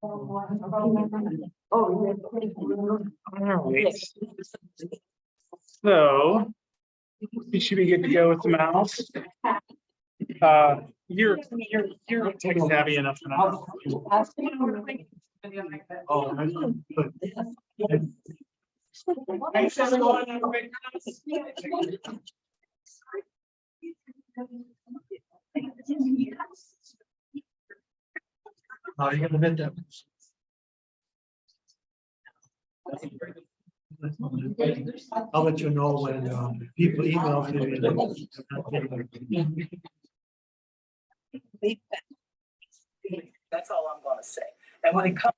right. So we should be good to go with the mouse. You're tech savvy enough for now. Oh, Thanks, everyone. you got the midterm. I'll let you know when people email me. That's all I'm gonna say. And when it comes.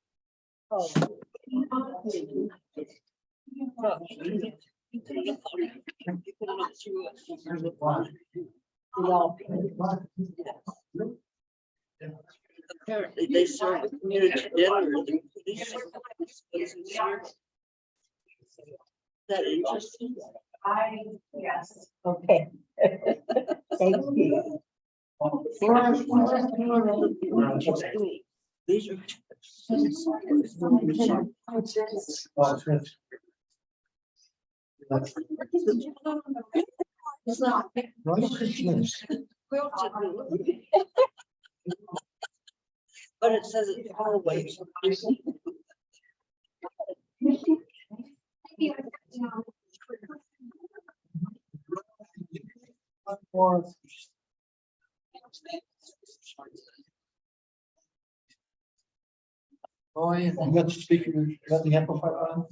Apparently they serve a community dinner. Is that interesting? Yes. Okay. Thank you. These are. But it says it's always. Oh, yeah, you got the speaker, you got the amplifier on?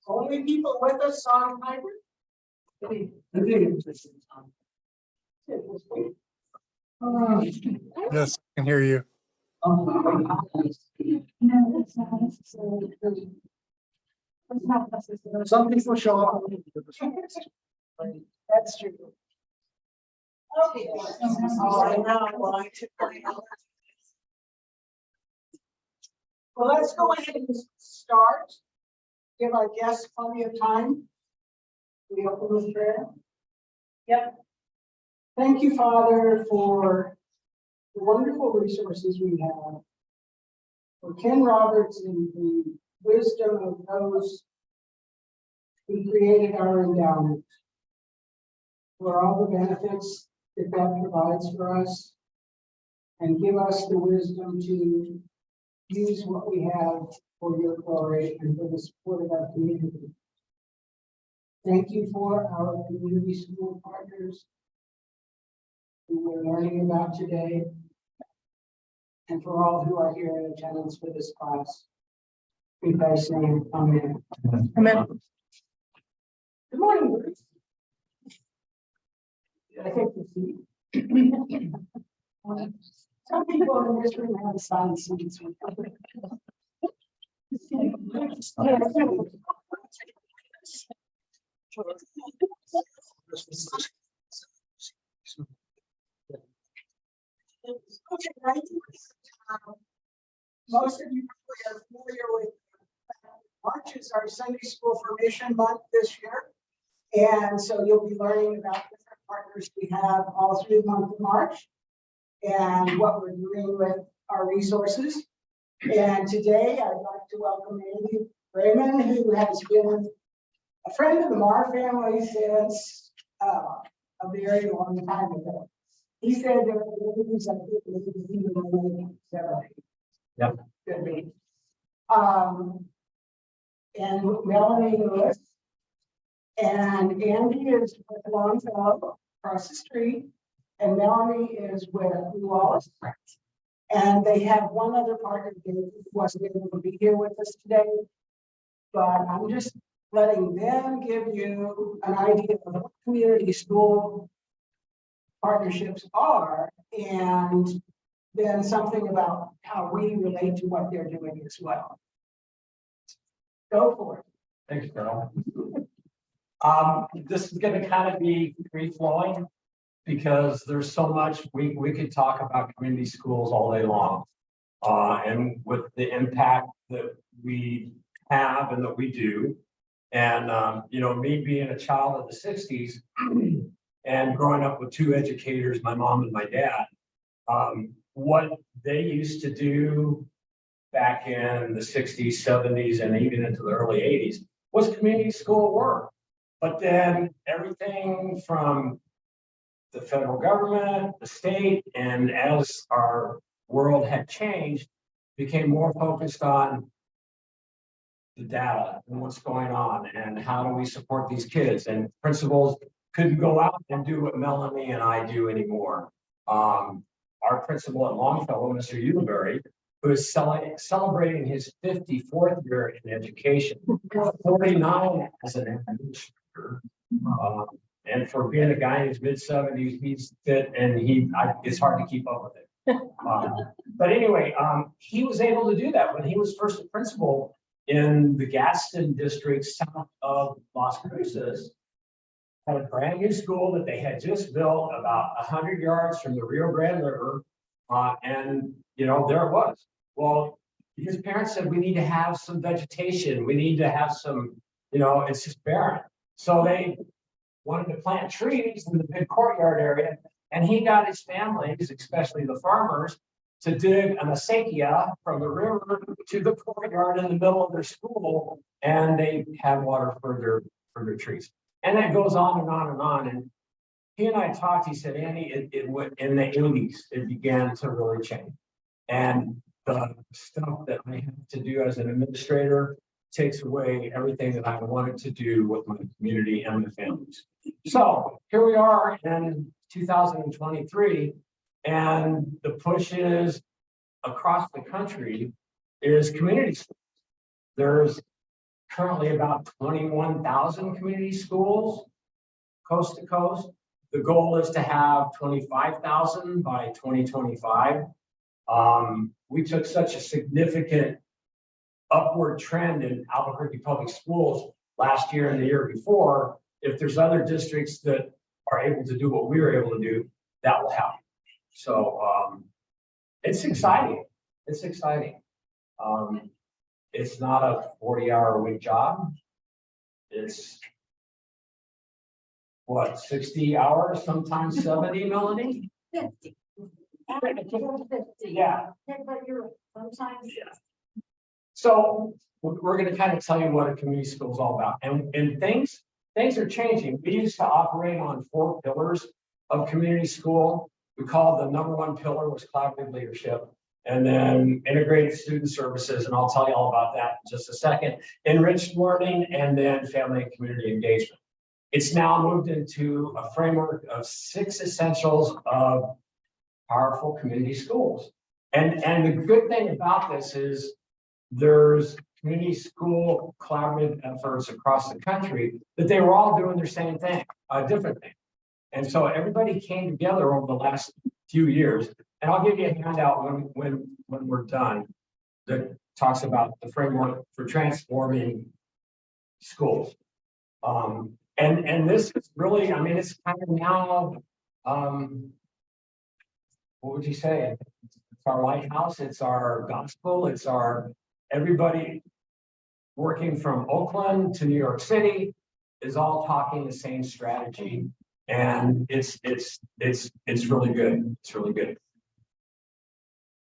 Only people with us on hybrid? Yes, I can hear you. Some people show up. That's true. Okay. Well, let's go ahead and start. Give our guests plenty of time. We open with prayer. Yep. Thank you, Father, for the wonderful resources we have. For Ken Roberts and the wisdom of those who created our endowment. For all the benefits that that provides for us. And give us the wisdom to use what we have for your glory and for the support of our community. Thank you for our community school partners who we're learning about today, and for all who are here in attendance for this class. In Christ's name, amen. Amen. Good morning, Bruce. I think the seat. Some people in this room have assigned seats. Most of you probably are familiar with March is our Sunday School Formation Month this year. And so you'll be learning about different partners we have all through the month of March and what we're doing with our resources. And today I'd like to welcome Andy Raymond, who has been a friend of the Marr family since a very long time ago. He said there were things I think Yep. Could be. And Melanie Lewis. And Andy is with Longfellow across the street. And Melanie is with Wallace. And they have one other partner who wasn't able to be here with us today. But I'm just letting them give you an idea of what community school partnerships are, and then something about how we relate to what they're doing as well. Go for it. Thanks, Carol. This is going to kind of be free flowing because there's so much we could talk about community schools all day long. And with the impact that we have and that we do. And, you know, me being a child of the 60s and growing up with two educators, my mom and my dad, What they used to do back in the 60s, 70s, and even into the early 80s was community school work. But then everything from the federal government, the state, and as our world had changed, became more focused on the data and what's going on and how do we support these kids. And principals couldn't go out and do what Melanie and I do anymore. Our principal at Longfellow, Mr. Uliberry, who is celebrating his 54th year in education, 49 as an administrator. And for being a guy in his mid-70s, he's fit and it's hard to keep up with it. But anyway, he was able to do that when he was first a principal in the Gadsden district south of Las Cruces. Had a brand new school that they had just built about 100 yards from the Rio Grande River. And, you know, there it was. Well, his parents said, we need to have some vegetation. We need to have some, you know, it's just barren. So they wanted to plant trees in the big courtyard area. And he got his families, especially the farmers, to dig an acequia from the river to the courtyard in the middle of their school. And they had water for their trees. And that goes on and on and on. And he and I talked, he said, Andy, it went in the 80s, it began to really change. And the stuff that I have to do as an administrator takes away everything that I wanted to do with my community and my families. So here we are in 2023, and the push is across the country is community schools. There's currently about 21,000 community schools coast to coast. The goal is to have 25,000 by 2025. We took such a significant upward trend in Albuquerque Public Schools last year and the year before. If there's other districts that are able to do what we were able to do, that will happen. So it's exciting. It's exciting. It's not a 40-hour-a-week job. It's what, 60 hours, sometimes 70, Melanie? 50. Yeah. But you're sometimes. Yeah. So we're going to kind of tell you what a community school is all about. And things are changing. We used to operate on 4 pillars of community school. We called the number 1 pillar was collaborative leadership, and then integrated student services. And I'll tell you all about that in just a second. Enriched learning, and then family and community engagement. It's now moved into a framework of 6 essentials of powerful community schools. And the good thing about this is there's community school collaborative efforts across the country that they were all doing the same thing, a different thing. And so everybody came together over the last few years. And I'll give you a handout when we're done that talks about the framework for transforming schools. And this is really, I mean, it's kind of now, what would you say? It's our lighthouse, it's our gospel, it's our everybody working from Oakland to New York City is all talking the same strategy. And it's really good. It's really good.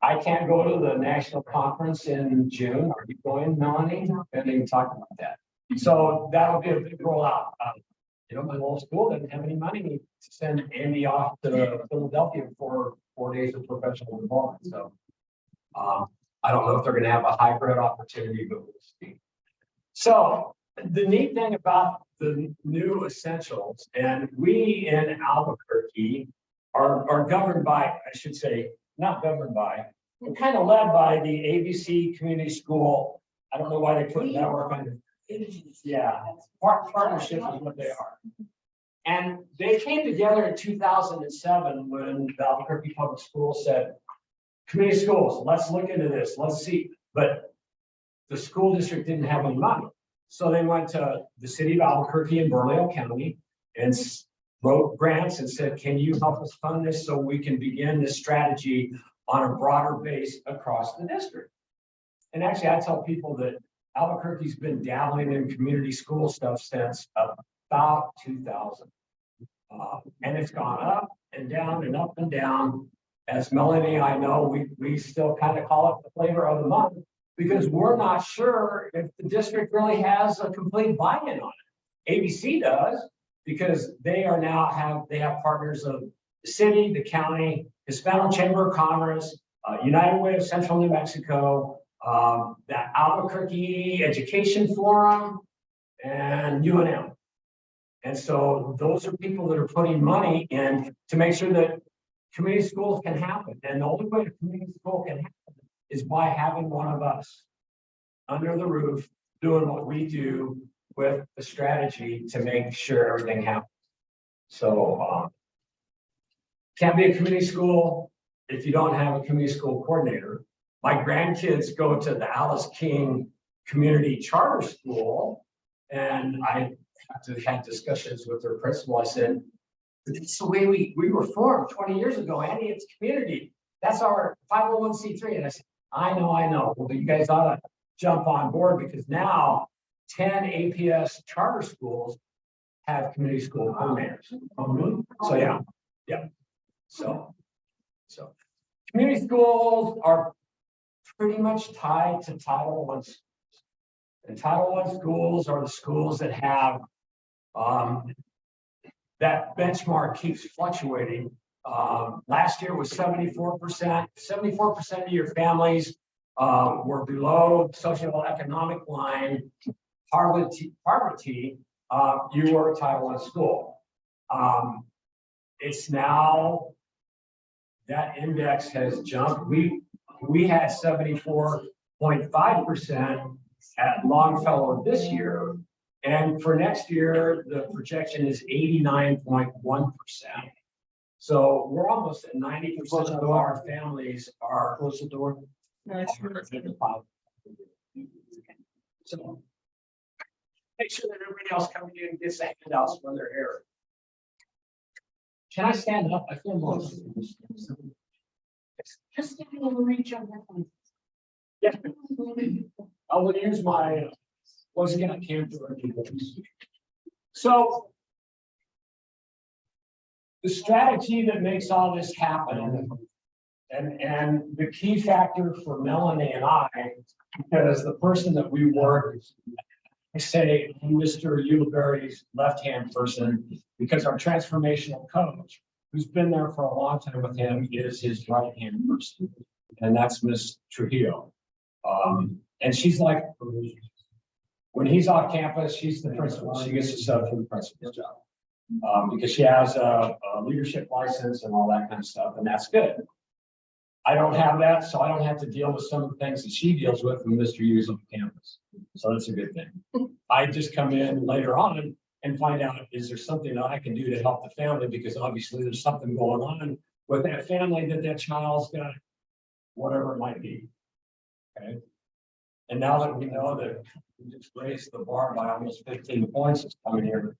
I can't go to the national conference in June. Are you going, Melanie? I didn't even talk about that. So that'll be a big rollout. You know, my little school doesn't have any money to send Andy off to Philadelphia for 4 days of professional development. So I don't know if they're going to have a hybrid opportunity, but we'll see. So the neat thing about the new essentials, and we in Albuquerque are governed by, I should say, not governed by, we're kind of led by the ABC Community School. I don't know why they put network under. Yeah, partnership is what they are. And they came together in 2007 when the Albuquerque Public Schools said, community schools, let's look into this, let's see. But the school district didn't have any money. So they went to the city of Albuquerque and Bernalillo County and wrote grants and said, can you help us fund this so we can begin this strategy on a broader base across the district? And actually, I tell people that Albuquerque's been dabbling in community school stuff since about 2000. And it's gone up and down and up and down. as Melanie and I know, we still kind of call it the flavor of the month because we're not sure if the district really has a complete buy-in on it. ABC does because they have partners of the city, the county, Hispanic Chamber of Commerce, United Way of Central New Mexico, the Albuquerque Education Forum, and UNM. And so those are people that are putting money in to make sure that community schools can happen. And the only way a community school can happen is by having one of us under the roof doing what we do with the strategy to make sure everything happens. So can't be a community school if you don't have a community school coordinator. My grandkids go to the Alice King Community Charter School, and I had discussions with their principal. I said, "It's the way we were formed 20 years ago, Andy. It's community. That's our 501c3." And I said, I know. Well, you guys ought to jump on board because now 10 APS charter schools have community school coordinators. So yeah. So community schools are pretty much tied to Title I schools. And Title I schools are the schools that have that benchmark keeps fluctuating. Last year was 74%. 74% of your families were below socioeconomic line poverty. You were a Title I school. It's now that index has jumped. We had 74.5% at Longfellow this year. And for next year, the projection is 89.1%. So we're almost at 90% of our families are close to the door. So make sure that everybody else coming in gets the handouts when they're here. Can I stand up? I feel more. Just give me a little reach on that one. Yeah. I will use my, once again, I can't do it. So the strategy that makes all this happen, and the key factor for Melanie and I, because the person that we work, I say Mr. Uliberry's left-hand person, because our transformational coach, who's been there for a long time with him, is his right-hand person, and that's Miss Trujillo. And she's like, when he's off campus, she's the principal. She gets to sub for the principal's job because she has a leadership license and all that kind of stuff, and that's good. I don't have that, so I don't have to deal with some of the things that she deals with when Mr. U's on campus. So that's a good thing. I just come in later on and find out, is there something that I can do to help the family? Because obviously there's something going on with that family that child's got, whatever it might be. Okay. And now that we know that we just raised the bar by almost 15 points this coming year,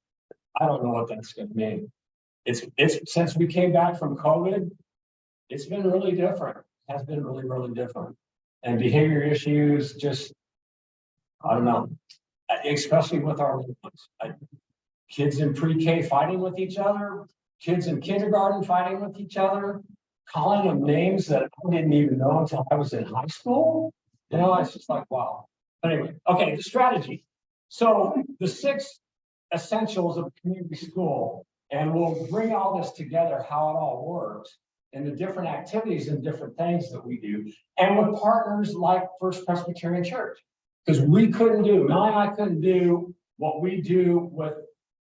I don't know what that's going to mean. It's since we came back from COVID, it's been really different. It has been really, really different. And behavior issues, just, I don't know, especially with our little ones. Kids in pre-K fighting with each other, kids in kindergarten fighting with each other, calling them names that I didn't even know until I was in high school. You know, it's just like, wow. But anyway, okay, the strategy. So the 6 essentials of a community school, and we'll bring all this together, how it all works, and the different activities and different things that we do, and with partners like First Presbyterian Church. Because Melanie and I couldn't do what we do with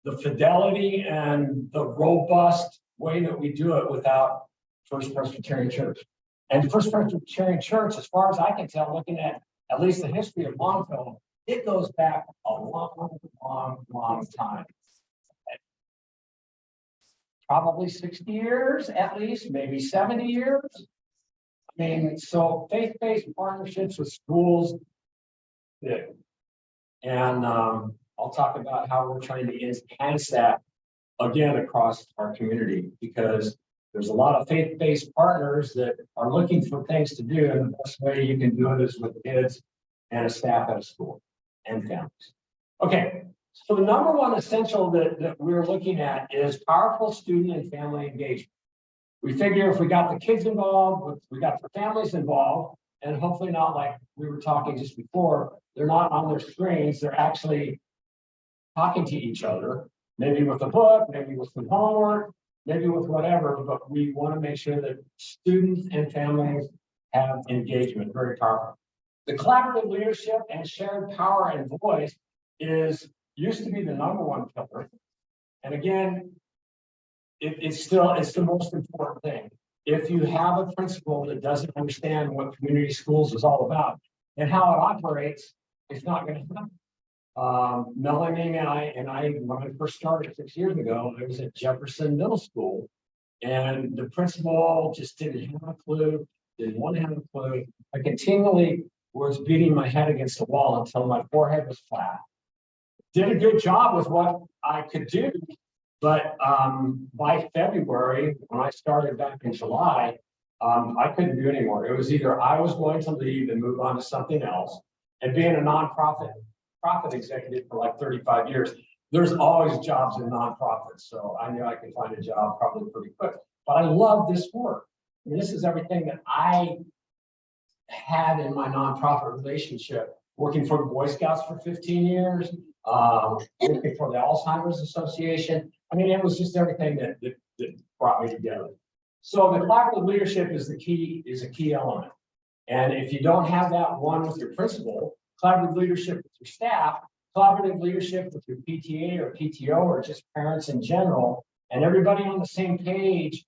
the fidelity and the robust way that we do it without First Presbyterian Church. And First Presbyterian Church, as far as I can tell, looking at least the history of Longfellow, it goes back a long time. Probably 60 years, at least, maybe 70 years. I mean, so faith-based partnerships with schools, big. And I'll talk about how we're trying to enhance that again across our community, because there's a lot of faith-based partners that are looking for things to do, and the best way you can do it is with kids and a staff at a school and families. Okay, so the number one essential that we're looking at is powerful student and family engagement. we figure if we got the kids involved, we got the families involved, and hopefully not like we were talking just before, they're not on their screens, they're actually talking to each other, maybe with a book, maybe with some homework, maybe with whatever, but we want to make sure that students and families have engagement, very powerful. The collaborative leadership and shared power and voice used to be the #1 pillar. And again, it's the most important thing. If you have a principal that doesn't understand what community schools is all about and how it operates, it's not going to happen. Melanie and I, when I first started 6 years ago, I was at Jefferson Middle School, and the principal just didn't have a clue, didn't want to have a clue. I continually was beating my head against the wall until my forehead was flat. Did a good job with what I could do, but by February, when I started back in July, I couldn't do anymore. It was either I was going to leave and move on to something else, and being a nonprofit executive for like 35 years, there's always jobs in nonprofits. So I knew I could find a job probably pretty quick, but I love this work. I mean, this is everything that I had in my nonprofit relationship, working for the Boy Scouts for 15 years, working for the Alzheimer's Association. I mean, it was just everything that brought me together. So the collaborative leadership is a key element. And if you don't have that one with your principal, collaborative leadership with your staff, collaborative leadership with your PTA or PTO or just parents in general, and everybody on the same page,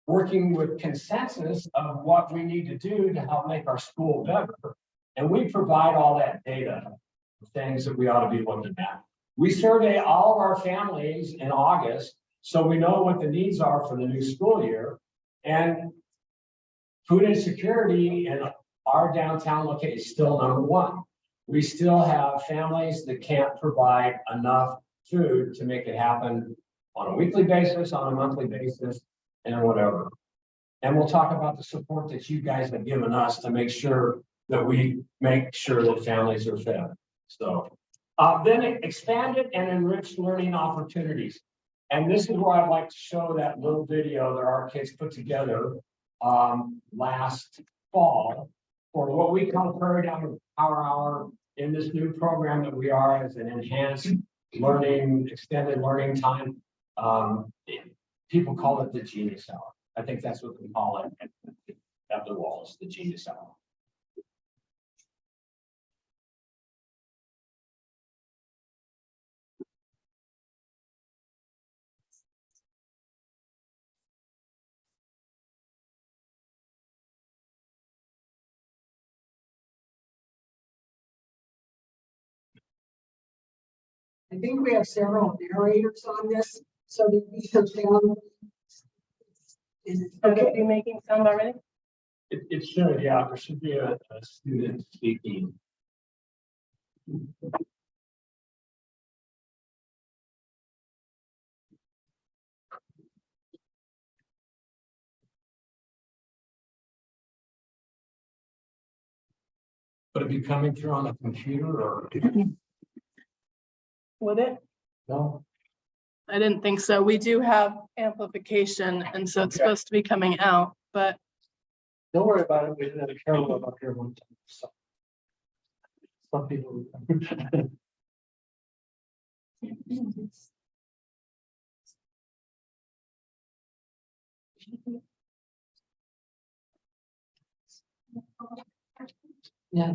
working with consensus of what we need to do to help make our school better. And we provide all that data, things that we ought to be looking at. We survey all of our families in August, so we know what the needs are for the new school year. And food insecurity in our downtown location is still #1. We still have families that can't provide enough food to make it happen on a weekly basis, on a monthly basis, and whatever. And we'll talk about the support that you guys have given us to make sure that we make sure that families are fed. So then expanded and enriched learning opportunities. And this is where I'd like to show that little video that our kids put together last fall for what we call Prairie Down Power Hour in this new program that we are as an enhanced learning, extended learning time. People call it the Genius Hour. I think that's what we call it at the walls, the Genius Hour. I think we have several narrators on this, so that we have found. Okay, are you making sound already? It should, yeah, there should be a student speaking. Would it be coming through on a computer or? Would it? No? I didn't think so. We do have amplification, and so it's supposed to be coming out, but Don't worry about it. We had a Carol up here one time. So. Some people. Yeah.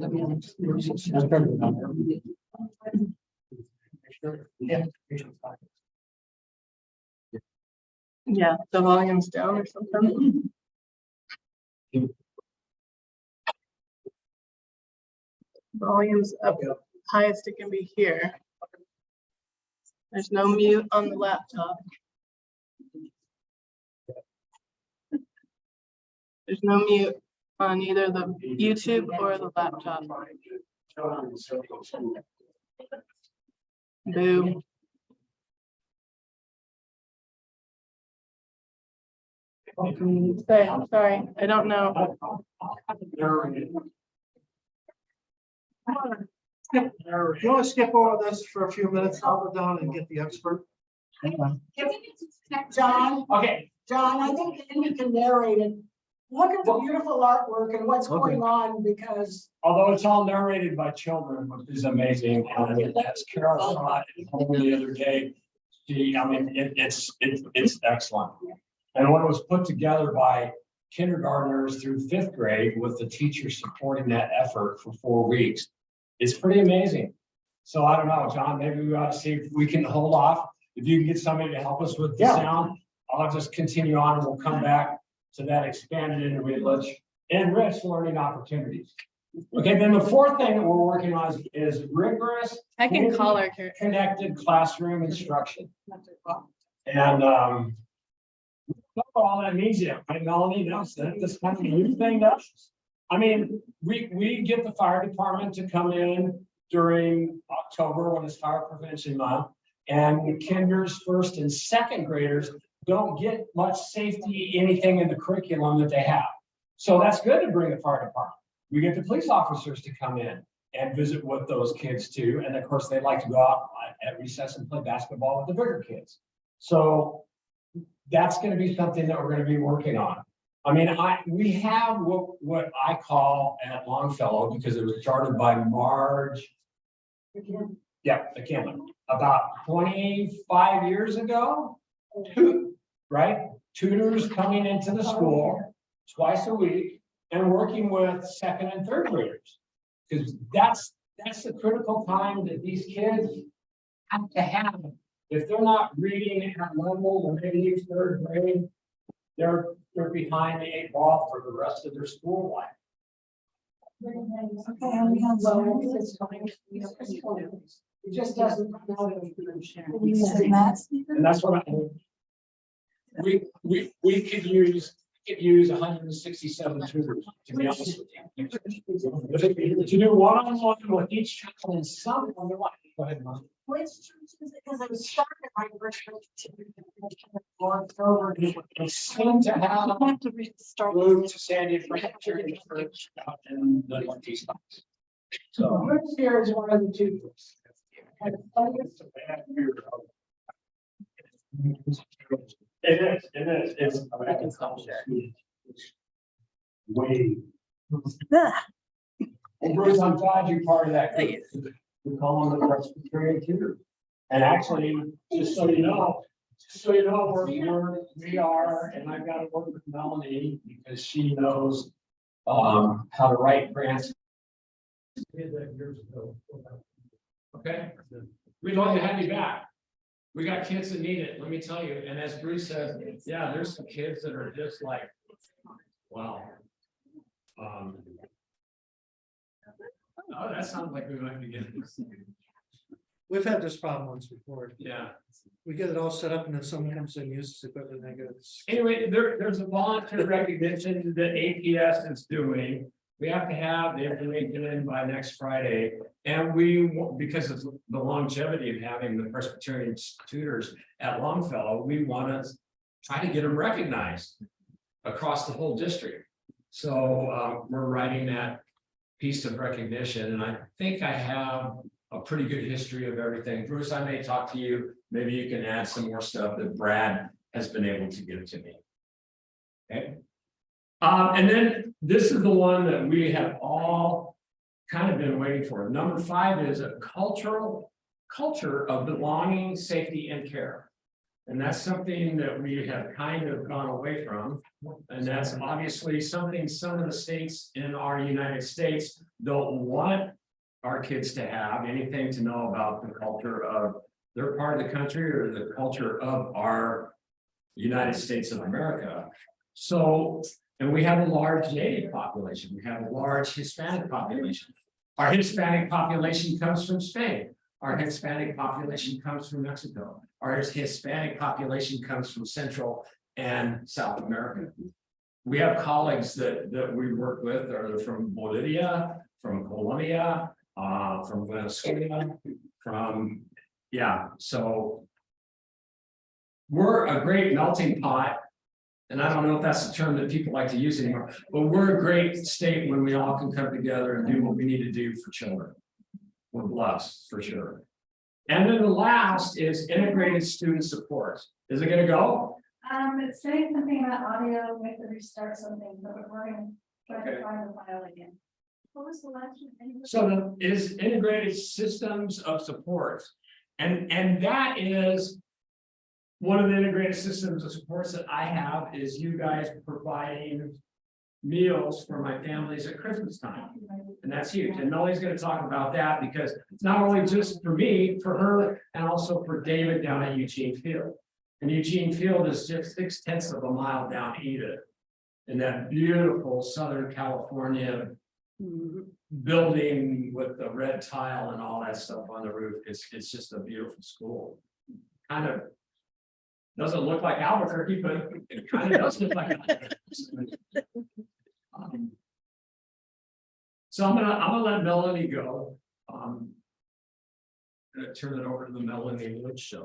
yeah, the volume's down or something. Volume's up, highest it can be here. There's no mute on the laptop. There's no mute on either the YouTube or the laptop. Boo. I'm sorry, I don't know. You want to skip over this for a few minutes? I'll go down and get the expert. John, Okay, John, I think Andy can narrate it. Look at the beautiful artwork and what's going on, because although it's all narrated by children, which is amazing, and as Carol saw it at home the other day, it's excellent. And when it was put together by kindergartners through 5th grade with the teachers supporting that effort for 4 weeks, it's pretty amazing. So I don't know, John, maybe we ought to see if we can hold off. If you can get somebody to help us with the sound, I'll just continue on and we'll come back to that expanded into enriched learning opportunities. Okay, then the 4th thing that we're working on is rigorous. I can call her. Connected classroom instruction. And all that means yet, right, Melanie, knows that this kind of new thing does. I mean, we get the fire department to come in during October when it's fire prevention month. And kinders, 1st and 2nd graders don't get much safety, anything in the curriculum that they have. So that's good to bring the fire department. We get the police officers to come in and visit with those kids too. And of course, they like to go out at recess and play basketball with the bigger kids. So that's going to be something that we're going to be working on. I mean, we have what I call at Longfellow, because it was started by Marge. Yeah, McKinley, about 25 years ago, right? Tutors coming into the school twice a week and working with 2nd and 3rd graders. Because that's the critical time that these kids have to have. If they're not reading at level or maybe 3rd grade, they're behind the 8 ball for the rest of their school life. it just doesn't. And that's what we could use 167 tutors, to be honest with you. To do one-on-one with each child in some other life. Go ahead, Mom. Which church is it? Because I was started my first. Over. They seem to have moved to Sandy French and the Northeast. So. Which here is one of the tutors. It is, it's. Way. And Bruce, I'm glad you're part of that group. We call them the Presbyterian tutor. And actually, just so you know, we are, and I've got to work with Melanie because she knows how to write grants. Okay, we'd love to have you back. We got kids that need it, let me tell you. And as Bruce said, yeah, there's some kids that are just like, wow. Oh, that sounds like we might be getting. We've had this problem once before. Yeah. We get it all set up and then someone comes in and uses equipment and they go. Anyway, there's a volunteer recognition that APS is doing. We have to have the information in by next Friday. And because of the longevity of having the Presbyterian tutors at Longfellow, we want to try to get them recognized across the whole district. So we're writing that piece of recognition. And I think I have a pretty good history of everything. Bruce, I may talk to you. Maybe you can add some more stuff that Brad has been able to give to me. Okay. And then this is the one that we have all kind of been waiting for. Number 5 is a culture of belonging, safety, and care. And that's something that we have kind of gone away from. And that's obviously something some of the states in our United States don't want our kids to have anything to know about the culture of their part of the country or the culture of our United States of America. So, and we have a large Native population. We have a large Hispanic population. Our Hispanic population comes from Spain. Our Hispanic population comes from Mexico. Our Hispanic population comes from Central and South America. We have colleagues that we work with are from Bolivia, from Colombia, from Venezuela, so we're a great melting pot. And I don't know if that's the term that people like to use anymore, but we're a great state when we all can come together and do what we need to do for children. We're blessed for sure. And then the last is integrated student support. Is it gonna go? It's saying something about audio, we have to restart something, but we're gonna try Okay. to find the file again. What was the last one? So the is integrated systems of support. And that is. One of the integrated systems of supports that I have is you guys providing. Meals for my families at Christmas time. And that's huge. And Melly's gonna talk about that because it's not only just for me, for her, and also for David down at Eugene Field. And Eugene Field is just 6/10 of a mile down Edith. In that beautiful Southern California building with the red tile and all that stuff on the roof. It's just a beautiful school. Kind of doesn't look like Albuquerque, but it kind of does look like Albuquerque. So I'm gonna let Melanie go. Gonna turn it over to the Melanie Wood show.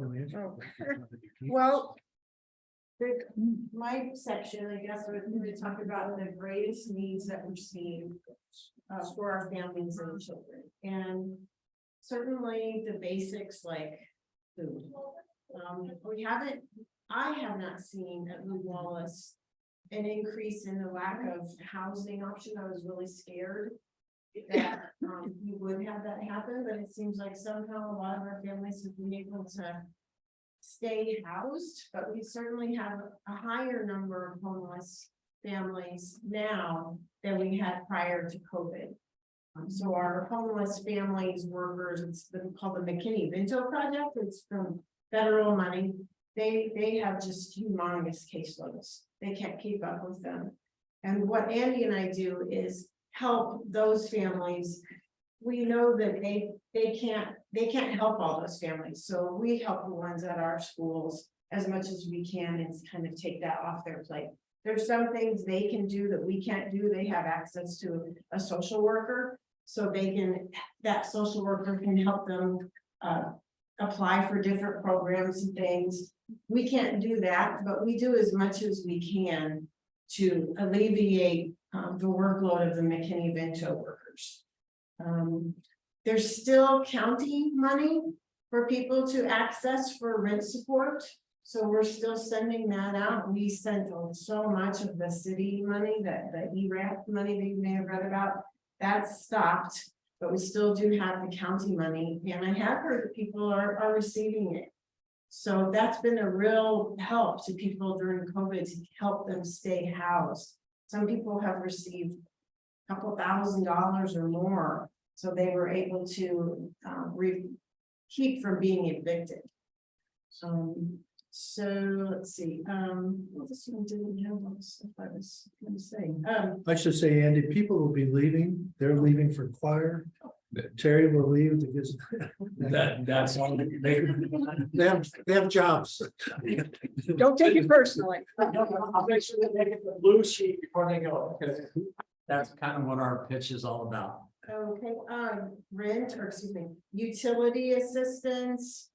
Well, my section, I guess, we're going to talk about the greatest needs that we're seeing for our families and children. And certainly the basics like food. I have not seen at Lou Wallace an increase in the lack of housing option. I was really scared that we would have that happen, but it seems like somehow a lot of our families have been able to stay housed, but we certainly have a higher number of homeless families now than we had prior to COVID. So our homeless families, workers, it's called the McKinney-Vento project. It's from federal money. They have just humongous caseloads. They can't keep up with them. And what Andy and I do is help those families. We know that they can't help all those families. So we help the ones at our schools as much as we can and kind of take that off their plate. There's some things they can do that we can't do. They have access to a social worker. So that social worker can help them apply for different programs and things. We can't do that, but we do as much as we can to alleviate the workload of the McKinney-Vento workers. There's still county money for people to access for rent support. So we're still sending that out. We sent so much of the city money, that the ERAP money that you may have read about, that's stopped, but we still do have the county money. And I have heard that people are receiving it. So that's been a real help to people during COVID to help them stay housed. Some people have received a couple $1,000s or more. So they were able to keep from being evicted. So let's see, well, this one didn't have all the stuff I was going to say. I should say, Andy, people will be leaving. They're leaving for choir. Terry will leave because That's all. they have jobs. Don't take it personally. I'll make sure that they get the blue sheet before they go, because that's kind of what our pitch is all about. Okay, utility assistance.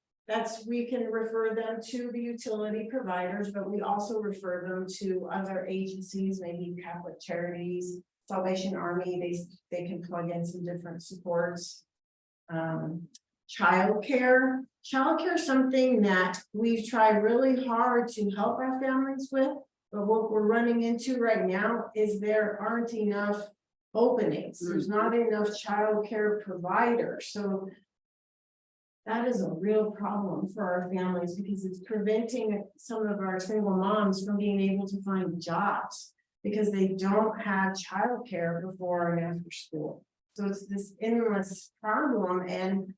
We can refer them to the utility providers, but we also refer them to other agencies, maybe Catholic Charities, Salvation Army. They can plug in some different supports. Childcare is something that we've tried really hard to help our families with, but what we're running into right now is there aren't enough openings. There's not enough childcare providers. So that is a real problem for our families because it's preventing some of our single moms from being able to find jobs because they don't have childcare before and after school. So it's this endless problem, and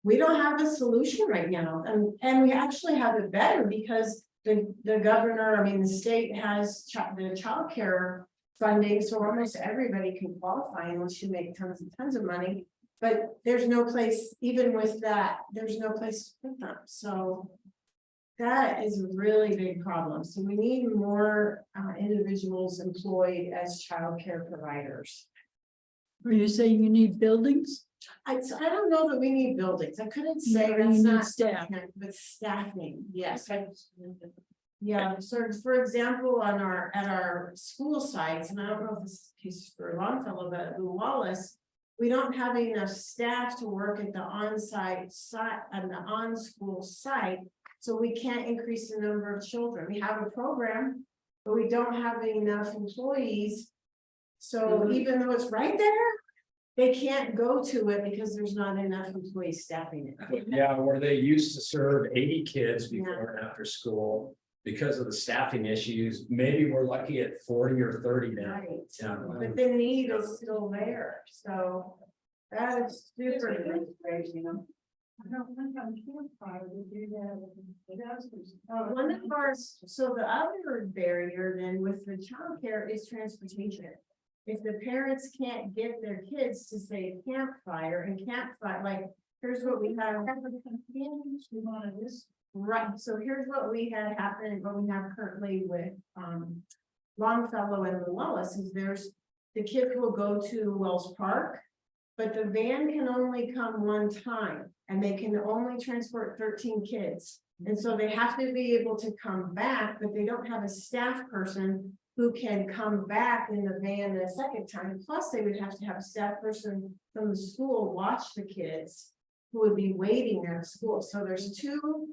we don't have a solution right now. And we actually have it better because the governor, the state has the childcare funding, so almost everybody can qualify unless you make tons and tons of money. But there's no place, even with that, there's no place to put them. So that is a really big problem. So we need more individuals employed as childcare providers. Are you saying you need buildings? I don't know that we need buildings. I couldn't say No, that's you need not staff. but staffing, yes. Yeah, so for example, at our school sites, and I don't know if this is the case for Longfellow, but at Lou Wallace, we don't have enough staff to work at the on-site site, and the on-school site. So we can't increase the number of children. We have a program, but we don't have enough employees. So even though it's right there, they can't go to it because there's not enough employees staffing it. Yeah, where they used to serve 80 kids before and after school. Because of the staffing issues, maybe we're lucky at 40 or 30 now. Right, Yeah. but the need is still there, so that is super great, you know. I don't think I'm campfire to do that. One of our, so the other barrier then with the childcare is transportation. If the parents can't get their kids to say campfire and campfire, like, here's what we have. We wanted this. Right, so here's what we had happen, what we have currently with Longfellow and Wallace is the kids will go to Wells Park. But the van can only come one time and they can only transport 13 kids. And so they have to be able to come back, but they don't have a staff person who can come back in the van a second time. Plus, they would have to have a staff person from the school watch the kids who would be waiting there at school. So there's two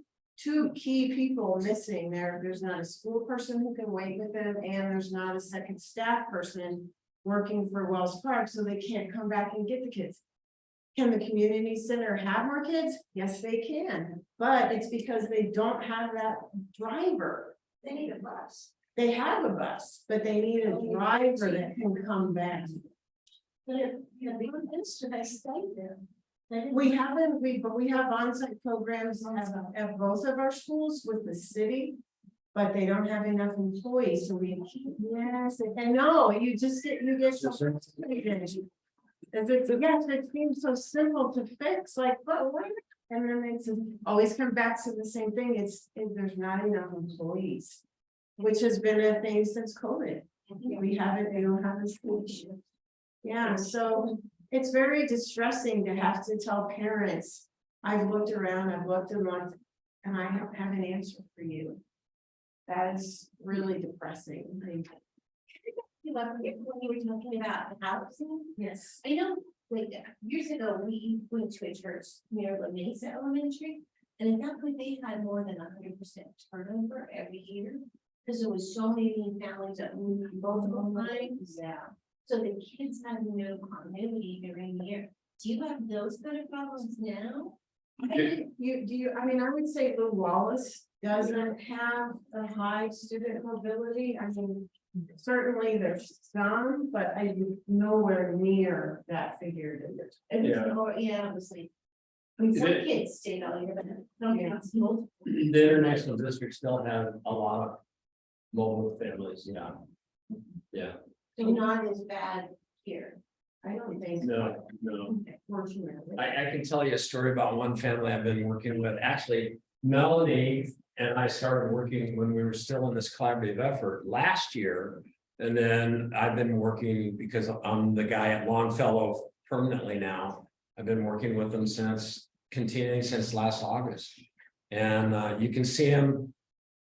key people missing there. There's not a school person who can wait with them, and there's not a second staff person working for Wells Park, so they can't come back and get the kids. Can the community center have more kids? Yes, they can, but it's because they don't have that driver. They need a bus. They have a bus, but they need a driver that can come back. But if, you know, they stay there. We haven't, but we have on-site programs at both of our schools with the city. But they don't have enough employees, so yes, I know, you get so. Yes, it seems so simple to fix, like, but wait, and then it's always come back to the same thing, there's not enough employees. Which has been a thing since COVID, we don't have a solution. Yeah, so it's very distressing to have to tell parents, I've looked around, I've looked and looked, and I don't have an answer for you. That is really depressing. When you were talking about the housing, Yes. I know, like, years ago, we went to a church near La Mesa Elementary. And at that point, they had more than 100% turnover every year. Because there was so many families that moved multiple times. Yeah. So the kids had no continuity during the year. Do you have those kind of problems now? I would say Lou Wallace doesn't have a high student mobility. I mean, certainly there's some, but I nowhere near that figure. And Yeah. yeah, obviously. I mean, some It- kids stayed all year, but some kids multiple. The international district still have a lot of mobile families, yeah. Yeah, So not as bad here. I don't think. so. no. Fortunately. I can tell you a story about one family I've been working with. Actually, Melanie and I started working when we were still in this collaborative effort last year. And then I've been working because I'm the guy at Longfellow permanently now. I've been working with them continuing since last August. And you can see them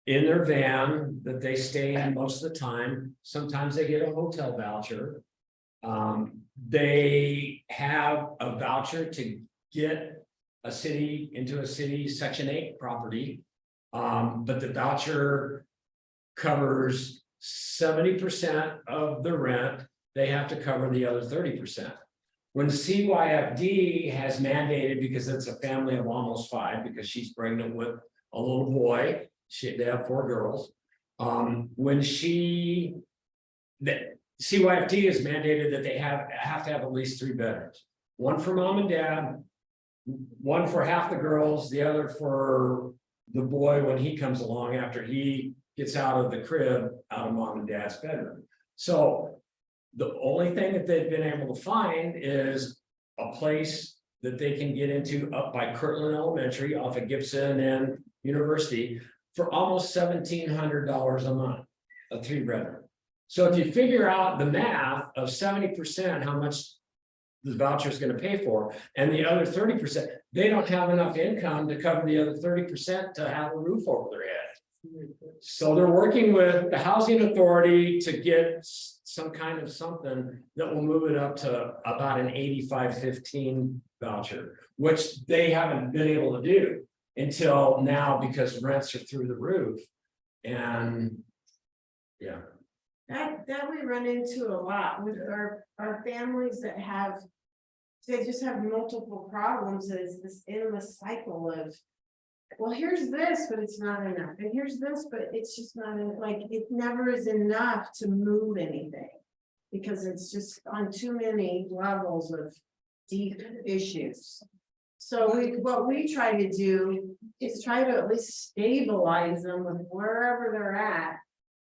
in their van that they stay in most of the time. Sometimes they get a hotel voucher. They have a voucher to get into a city Section 8 property. But the voucher covers 70% of the rent. They have to cover the other 30%. When CYFD has mandated, because it's a family of almost 5, because she's pregnant with a little boy, they have 4 girls. The CYFD has mandated that they have to have at least 3 bedrooms. One for mom and dad, one for half the girls, the other for the boy when he comes along after he gets out of the crib, out of mom and dad's bedroom. So the only thing that they've been able to find is a place that they can get into up by Kirtland Elementary off of Gibson and University for almost $1,700 a month, a 3-bedroom. So if you figure out the math of 70%, how much the voucher is going to pay for, and the other 30%, they don't have enough income to cover the other 30% to have a roof over their head. So they're working with the housing authority to get some kind of something that will move it up to about an 85-15 voucher, which they haven't been able to do until now because rents are through the roof. And yeah, That we run into a lot with our families that have. They just have multiple problems, is this endless cycle of. Well, here's this, but it's not enough, and here's this, but it's just not, like, it never is enough to move anything. Because it's just on too many levels of deep issues. So what we try to do is try to at least stabilize them with wherever they're at.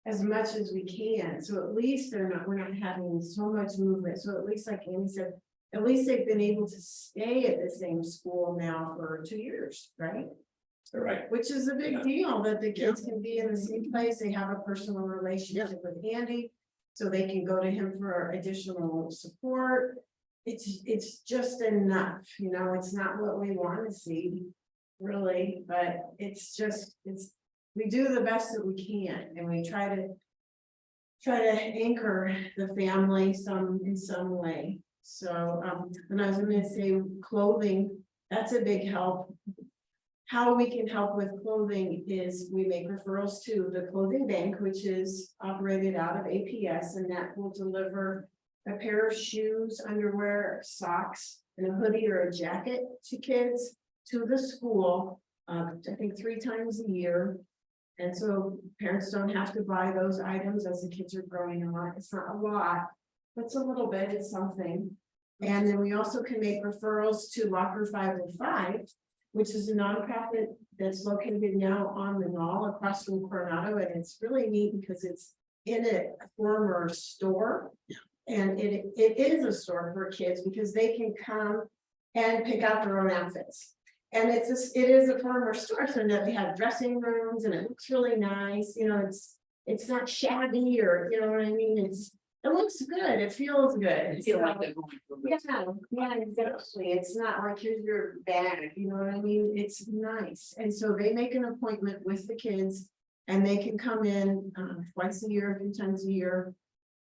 As much as we can, so at least we're not having so much movement, so at least like Amy said, at least they've been able to stay at the same school now for 2 years, right? right. Which is a big deal, that the kids can be in the same place, they have a personal relationship with Andy. So they can go to him for additional support. It's just enough, you know, it's not what we want to see, really, but we do the best that we can, and we try to anchor the family in some way. So, and I was gonna say clothing, that's a big help. How we can help with clothing is we make referrals to the clothing bank, which is operated out of APS, and that will deliver a pair of shoes, underwear, socks, and a hoodie or a jacket to kids to the school, I think 3 times a year. And so parents don't have to buy those items as the kids are growing up. It's not a lot, but it's a little bit, it's something. And then we also can make referrals to Locker 505, which is a nonprofit that's located now on the mall across from Coronado. And it's really neat because it's in a former store. And it is a store for kids because they can come and pick out their own outfits. And it is a former store, so that they have dressing rooms and it looks really nice. You know, it's not shabby, or you know what I mean? It looks good, it feels good. Feel like they're going for this. Yeah, exactly. It's not like here's your bag, you know what I mean? It's nice. And so they make an appointment with the kids and they can come in twice a year, 3 times a year.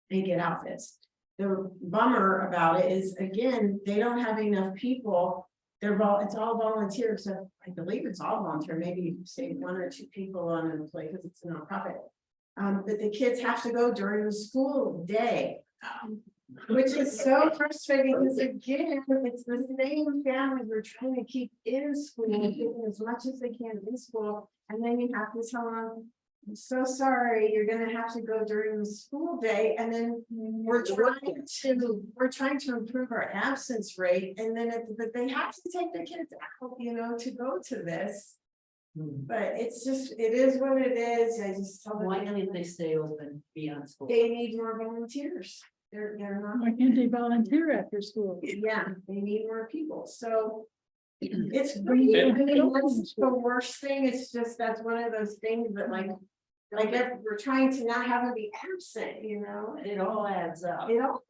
They get outfits. The bummer about it is, again, they don't have enough people. It's all volunteer, except I believe it's all volunteer, maybe say 1 or 2 people on an employee because it's a nonprofit. But the kids have to go during the school day, which is so frustrating because again, it's the same families we're trying to keep in school, getting as much as they can in school, and then you have to tell them, I'm so sorry, you're gonna have to go during the school day, and then we're trying to improve our absence rate, and then but they have to take the kids out, you know, to go to this. But it is what it is. I just tell them. Why can't they stay open beyond school? They need more volunteers. They're not. Why can't they volunteer after school? Yeah, they need more people, so. It's pretty, I mean, that's the worst thing, it's just, that's one of those things that like if we're trying to not have them be absent, you know. It all adds up. It all,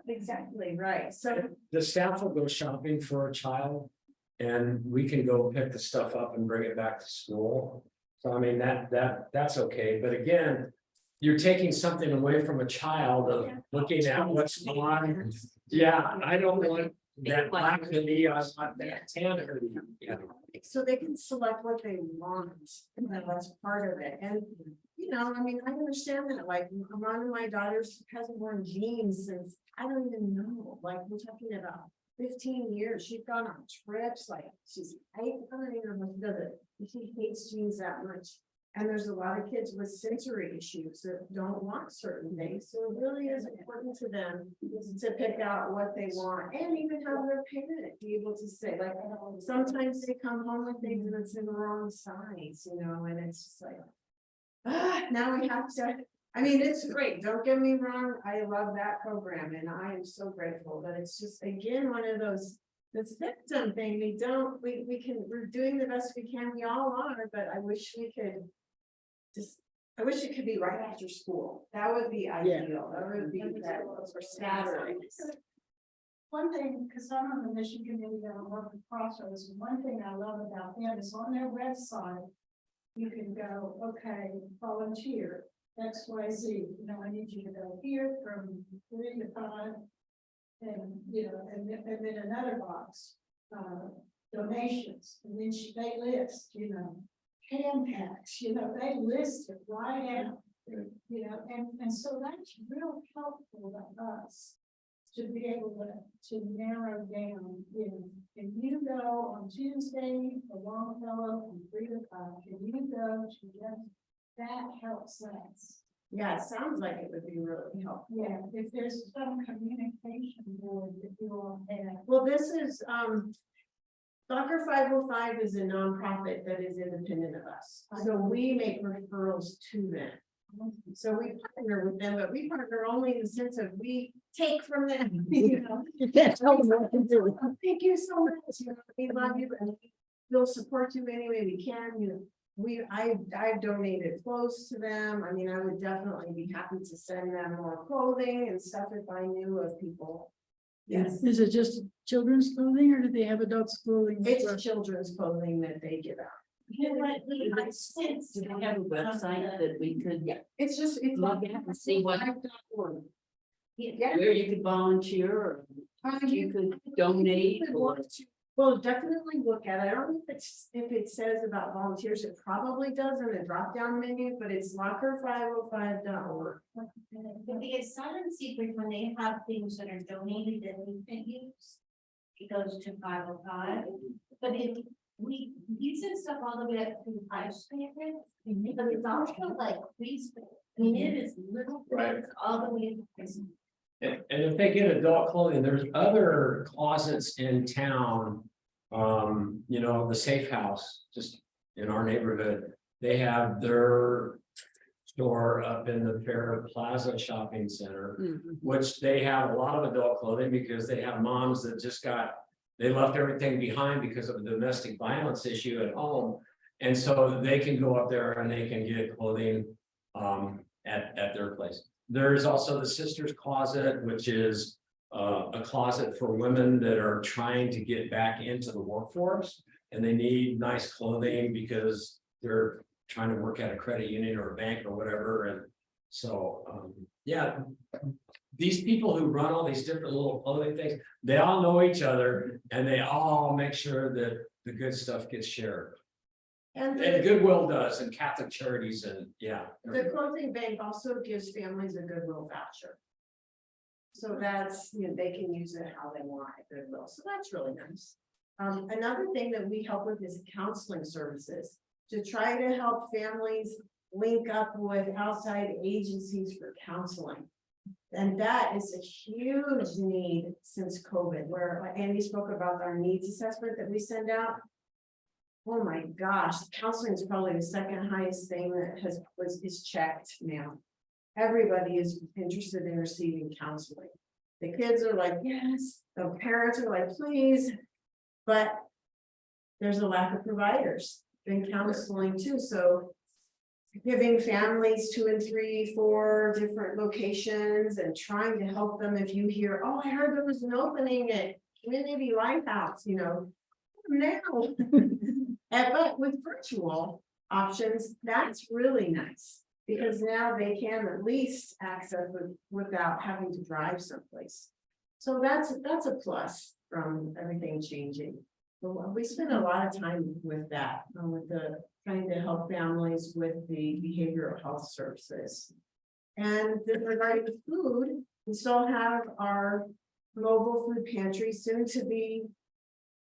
exactly, right, so. The staff will go shopping for a child and we can go pick the stuff up and bring it back to school. So I mean, that's okay, but again, you're taking something away from a child of looking at what's on. Yeah, I don't want that black hoodie, I want that tan hoodie. Yeah. So they can select what they want, and that's part of it, and, you know, I mean, I understand that, like, one of my daughters hasn't worn jeans since, I don't even know, like, we're talking about 15 years, she's gone on trips, like, I don't even know if she does it, she hates jeans that much. And there's a lot of kids with sensory issues that don't want certain things, so it really is important to them to pick out what they want, and even have their parent be able to say, like, sometimes they come home with things that's in the wrong size, you know, and it's just like, now we have to, I mean, it's great, don't get me wrong, I love that program, and I am so grateful, but it's just, again, one of those, this victim thing, we're doing the best we can, we all are, but I wish we could I wish it could be right after school. That would be ideal. That would be that for Saturdays. One thing, because I'm on the mission committee that I work with Crossroads, one thing I love about them is on their website, you can go, okay, volunteer. XYZ, you know, I need you to go here from 3 to 5. And, you know, and then another box, donations, and then they list, you know, hand packs, you know, they list it right out. You know, and so that's real helpful to us to be able to narrow down, you know, can you go on Tuesday for Longfellow from 3 to 5, can you go to that helps us. Yeah, it sounds like it would be really helpful. Yeah, if there's some communication board that you all have. Well, this is, Soccer 505 is a nonprofit that is independent of us, so we make referrals to them. So we partner with them, but we partner only in the sense of we take from them, you know. You can't tell them what to do. Thank you so much, you know, we love you and we'll support you any way we can, you know. I've donated clothes to them. I mean, I would definitely be happy to send them more clothing and stuff if I knew of people. Yes, Is it just children's clothing or do they have adults clothing? as well? it's children's clothing that they give out. Do they have a website that we could It's just, it's. look at and see what, Yeah. where you could volunteer or you could donate or? Well, definitely look at it. I don't know if it says about volunteers, it probably does in the drop down menu, but it's locker505.org. But the asylum seekers, when they have things that are donated that we can use, it goes to 505. But if we send stuff all the way up to 5 standard, but it's also like preschool. I mean, it is little Right. things all the way to preschool. And if they get adult clothing, there's other closets in town. You know, the Safe House, just in our neighborhood, they have their store up in the Fair Plaza Shopping Center, which they have a lot of adult clothing because they have moms that they left everything behind because of a domestic violence issue at home. And so they can go up there and they can get clothing at their place. There's also the Sisters Closet, which is a closet for women that are trying to get back into the workforce. And they need nice clothing because they're trying to work at a credit union or a bank or whatever. And so, yeah, these people who run all these different little clothing things, they all know each other and they all make sure that the good stuff gets shared. And And Goodwill does, and Catholic Charities, and yeah. the clothing bank also gives families a Goodwill voucher. So that's, you know, they can use it how they want at Goodwill, so that's really nice. Another thing that we help with is counseling services, to try to help families link up with outside agencies for counseling. And that is a huge need since COVID, where Andy spoke about our needs assessment that we send out. Oh my gosh, counseling is probably the second highest thing that is checked now. Everybody is interested in receiving counseling. The kids are like, yes, the parents are like, please. But there's a lack of providers in counseling too, so giving families 2 and 3, 4 different locations and trying to help them. If you hear, oh, I heard there was an opening at Community Lighthouse, you know, now. But with virtual options, that's really nice, because now they can at least access it without having to drive someplace. So that's a plus from everything changing. So we spend a lot of time with that, with the trying to help families with the behavioral health services. And regarding the food, we still have our mobile food pantry, soon to be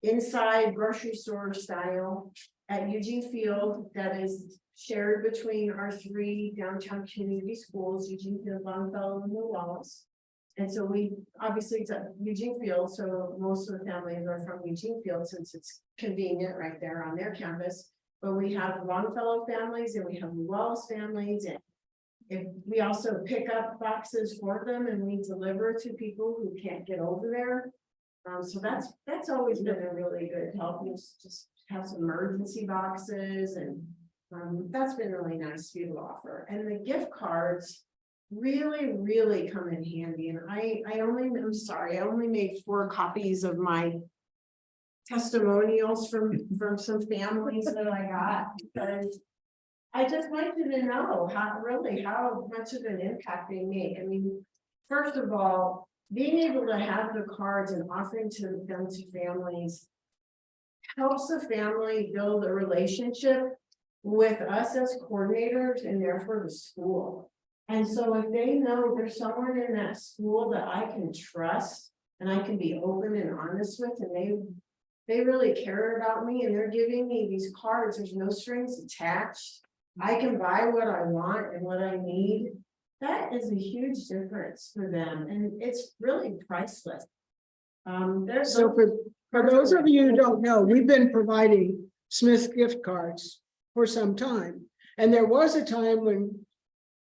inside grocery store style at Eugene Field, that is shared between our 3 downtown community schools, Eugene Field, Longfellow, and New Wallace. And so we obviously it's at Eugene Field, so most of the families are from Eugene Field since it's convenient right there on their campus. But we have Longfellow families and we have New Wallace families, and if we also pick up boxes for them and we deliver to people who can't get over there. So that's always been a really good help. You just have some emergency boxes, and that's been really nice to be able to offer. And the gift cards really come in handy. And I'm sorry, I only made 4 copies of my testimonials from some families that I got, because I just wanted to know how much of an impact they make. I mean, first of all, being able to have the cards and offering them to families helps the family build a relationship with us as coordinators and therefore the school. And so if they know there's someone in that school that I can trust and I can be open and honest with, and they really care about me and they're giving me these cards, there's no strings attached. I can buy what I want and what I need. That is a huge difference for them and it's really priceless. There's So for those of you who don't know, we've been providing Smith's gift cards for some time. And there was a time when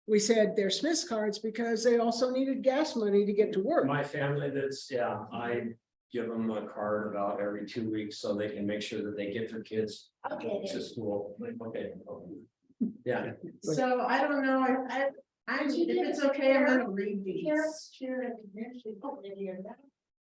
we said they're Smith's cards because they also needed gas money to get to work. My family, I give them a card about every 2 weeks so they can make sure that they get their kids Okay. to school. Okay. Yeah. So I don't know, if it's okay, I'm gonna read these. Parents share and eventually put it here. That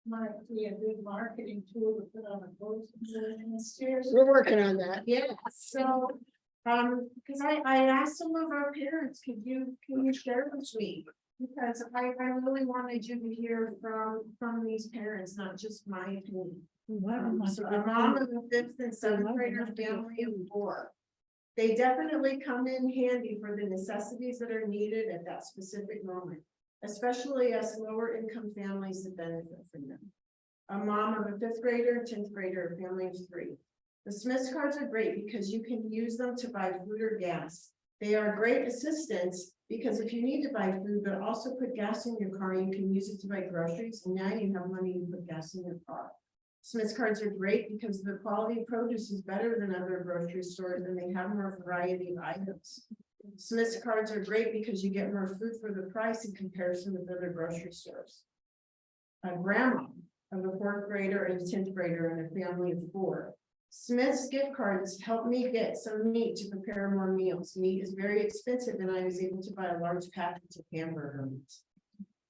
might be a good marketing tool to put on a post in the stairs. We're working on that. Yeah, so, because I asked some of our parents, can you share with me? Because I really wanted you to hear from these parents, not just my opinion. So a mom of a 5th and 7th grader family of 4. They definitely come in handy for the necessities that are needed at that specific moment, especially as lower income families that benefit from them. A mom of a 5th grader, 10th grader, family of 3. The Smith's cards are great because you can use them to buy food or gas. They are great assistance because if you need to buy food, but also put gas in your car, you can use it to buy groceries, and now you have money to put gas in your car. Smith's cards are great because the quality of produce is better than other grocery stores and they have more variety of items. Smith's cards are great because you get more food for the price in comparison with other grocery stores. A grandma of a 4th grader and a 10th grader and a family of 4. Smith's gift cards helped me get some meat to prepare more meals. Meat is very expensive and I was able to buy a large package of hamburger meat.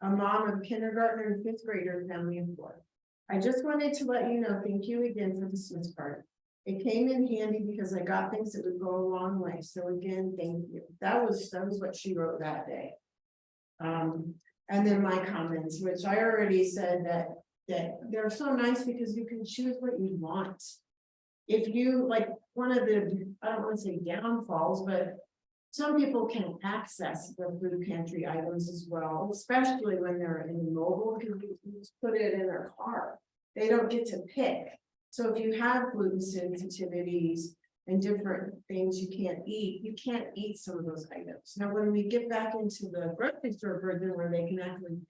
A mom of a kindergartner and 5th grader, family of 4. I just wanted to let you know, thank you again for the Smith's card. It came in handy because I got things that would go a long way. So again, thank you. That was what she wrote that day. And then my comments, which I already said that they're so nice because you can choose what you want. If you like one of the, I don't want to say downfalls, but some people can access the food pantry items as well, especially when they're in mobile, because you can just put it in their car. They don't get to pick. So if you have gluten sensitivities and different things you can't eat some of those items. Now, when we get back into the grocery store version where they can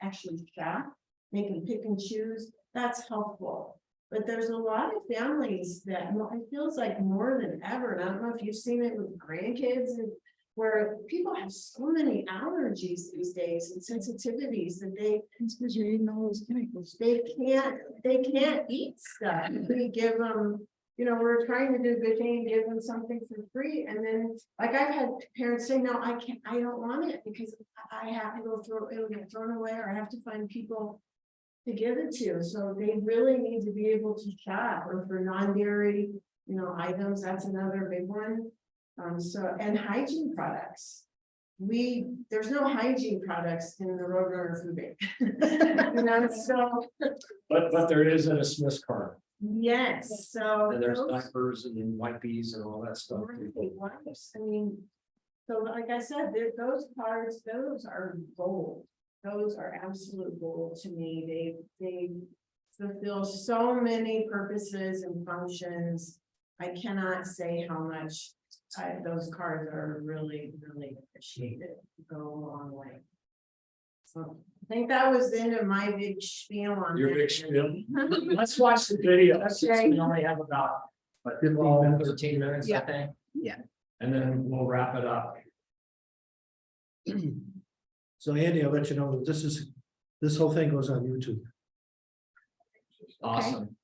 actually shop, they can pick and choose, that's helpful. But there's a lot of families that it feels like more than ever, and I don't know if you've seen it with grandkids and where people have so many allergies these days and sensitivities that Because you're eating all those chemicals. they can't eat stuff. We give them, we're trying to do a good thing and give them something for free. And then like I've had parents say, no, I don't want it because I have to it'll get thrown away or I have to find people to give it to. So they really need to be able to shop, or for non-dairy, items, that's another big one. And hygiene products. There's no hygiene products in the Roadrunner food bank. So But there is in a Smith's card. yes, so. And there's those- diapers and wipes and all that stuff. Right, wipes. I mean, so like I said, those cards, those are gold. Those are absolute gold to me. They fulfill so many purposes and functions. I cannot say how much those cards are really, really appreciated. Go a long way. So I think that was the end of my big spiel on Your that. big spiel. Let's watch the video. Okay. We only have about 12, 13 minutes, I Yeah. think. Yeah. And then we'll wrap it up. So Andy, I'll let you know that this whole thing goes on YouTube. Awesome.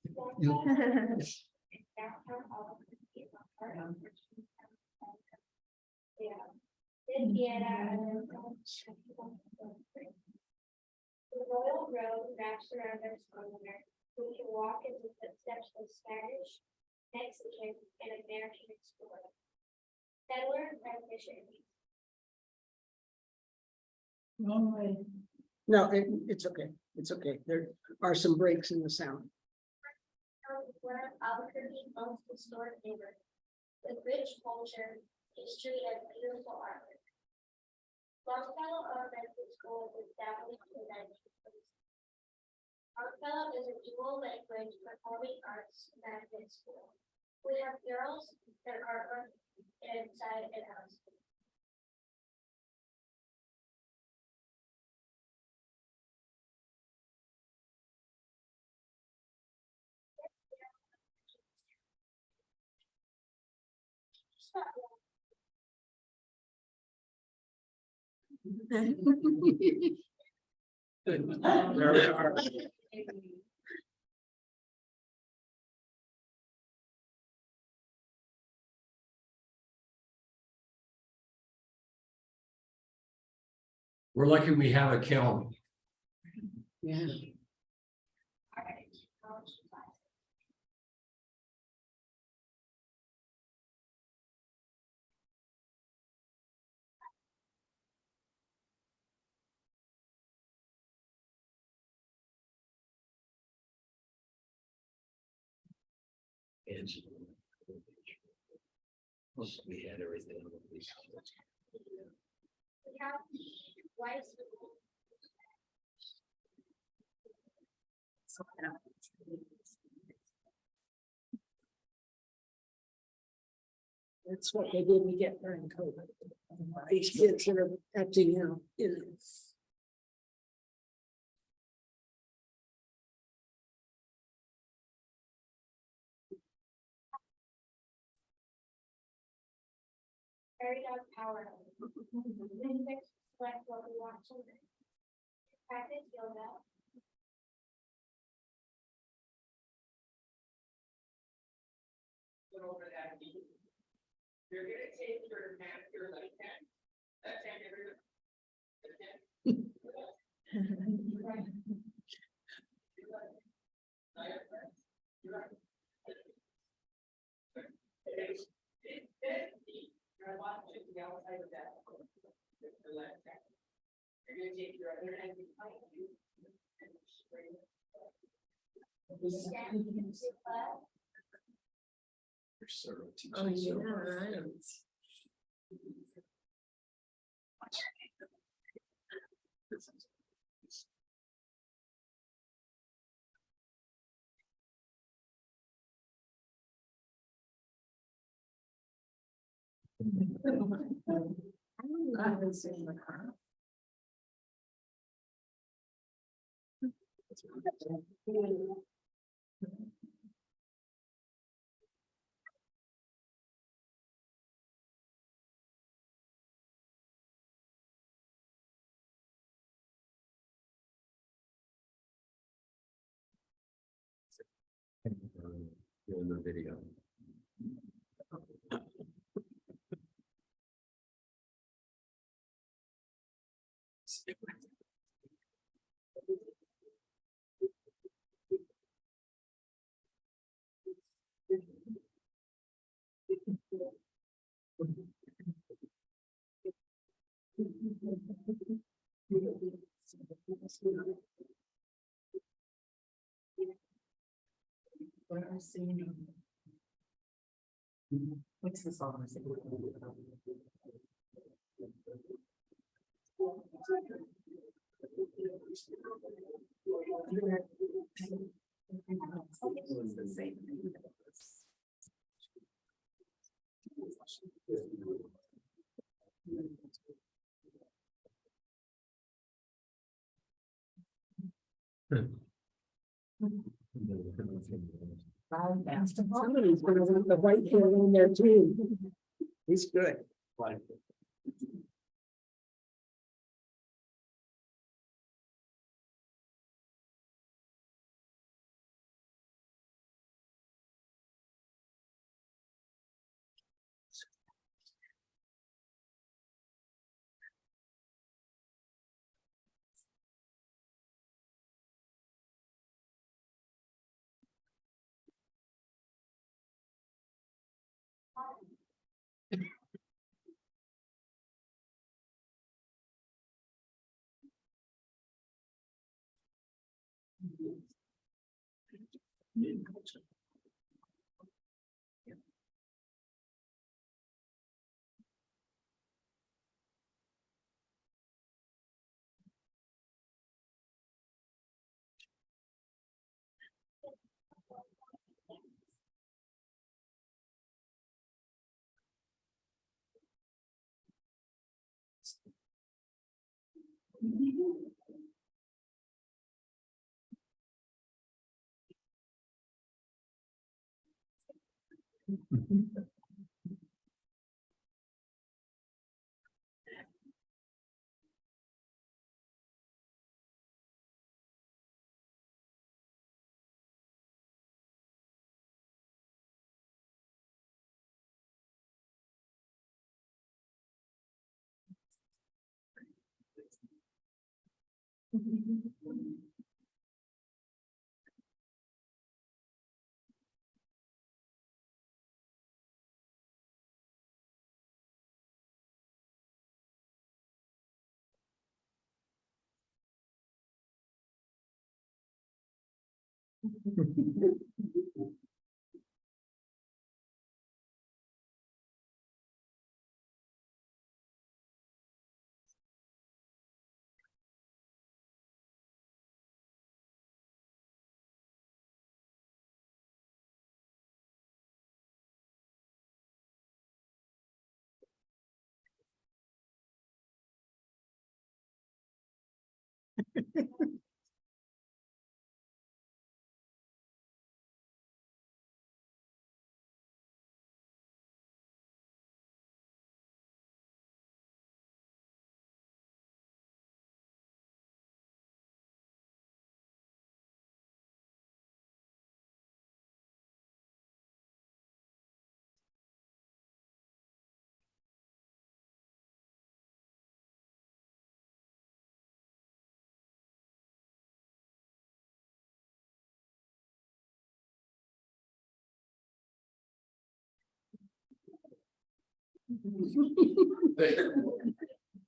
The Royal Road wraps around our schooner. We can walk in the footsteps of Spanish, Mexican, and American explorers. Settler and Fisher. Wrong way. No, it's okay. It's okay. There are some breaks in the sound. One of Albuquerque's most historic neighborhoods, with rich culture, history, and beautiful artwork. Longfellow Elementary School was established in 1926. Longfellow is a dual language performing arts magnet school. We have girls and artwork inside and outside. There we are. We're lucky we have a kiln. Yeah. We had everything. We have white. That's what they didn't get during COVID. These kids that are acting out, you know. Carried out power. Select what we want to learn. Practice yoga. Over that. You're gonna take your master like that. That's I want you to the outside of that. You're gonna take your other hand behind you. And straight. Oh, yeah, right. I haven't seen the car. In the video. What I'm seeing. What's the song? It's the same thing. Somebody's gonna want the white hair in there too. He's good.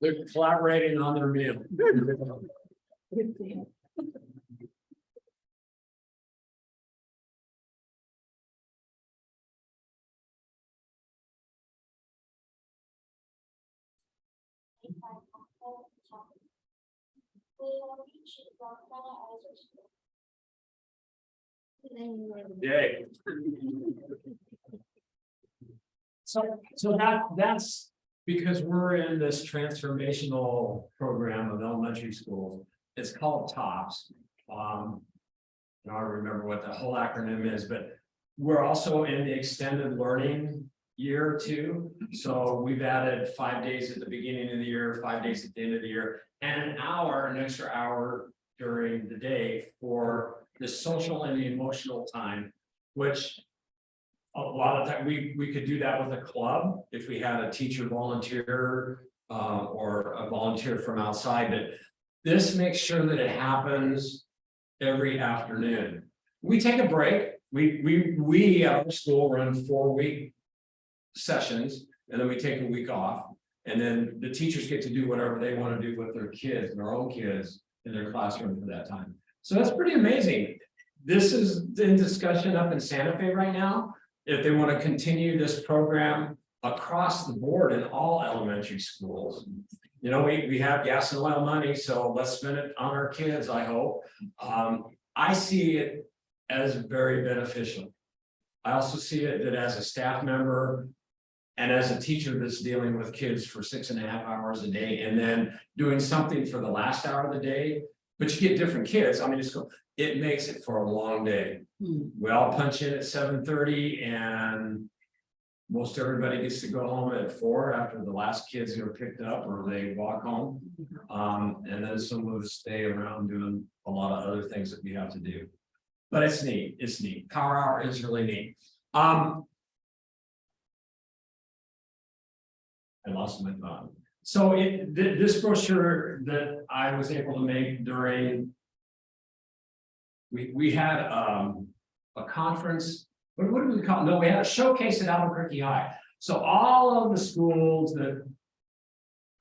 They're collaborating on their meal. We will reach Longfellow as a school. Yay. So that's because we're in this transformational program of elementary schools. It's called TOPS. I don't remember what the whole acronym is, but we're also in the extended learning year too. So we've added 5 days at the beginning of the year, 5 days at the end of the year, and an extra hour during the day for the social and the emotional time, which a lot of time we could do that with a club if we had a teacher volunteer or a volunteer from outside. But this makes sure that it happens every afternoon. We take a break. We at our school run 4-week sessions, and then we take a week off. And then the teachers get to do whatever they want to do with their kids, their own kids in their classroom for that time. So that's pretty amazing. This is in discussion up in Santa Fe right now. If they want to continue this program across the board in all elementary schools. You know, we have gas and oil money, so let's spend it on our kids, I hope. I see it as very beneficial. I also see it that as a staff member and as a teacher that's dealing with kids for 6.5 hours a day and then doing something for the last hour of the day, but you get different kids. I mean, it makes it for a long day. We all punch in at 7:30 and most everybody gets to go home at 4 after the last kids are picked up or they walk home. And then some of us stay around doing a lot of other things that we have to do. But it's neat. It's neat. Power Hour is really neat. I lost my thought. So this brochure that I was able to make during, we had a conference. What do we call it? No, we had a showcase at Albuquerque High. So all of the schools that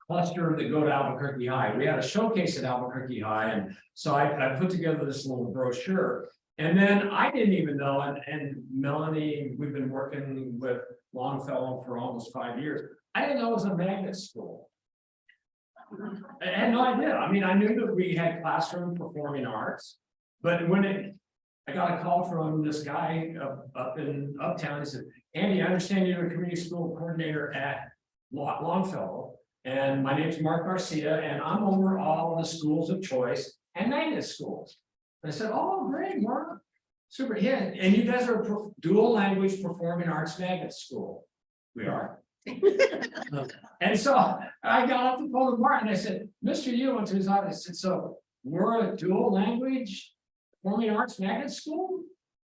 cluster that go to Albuquerque High, we had a showcase at Albuquerque High. And so I put together this little brochure. And then I didn't even know, and Melanie, we've been working with Longfellow for almost 5 years. I didn't know it was a magnet school. I had no idea. I mean, I knew that we had classroom performing arts, but I got a call from this guy up in Uptown. He said, Andy, I understand you're a community school coordinator at Longfellow. And my name's Mark Garcia, and I'm over all the schools of choice and magnet schools. I said, oh, great, Mark. Super, yeah. And you guys are a dual language performing arts magnet school. We are. And so I got off the phone with Mark and I said, Mr. Yu went to his office. I said, so we're a dual language performing arts magnet school?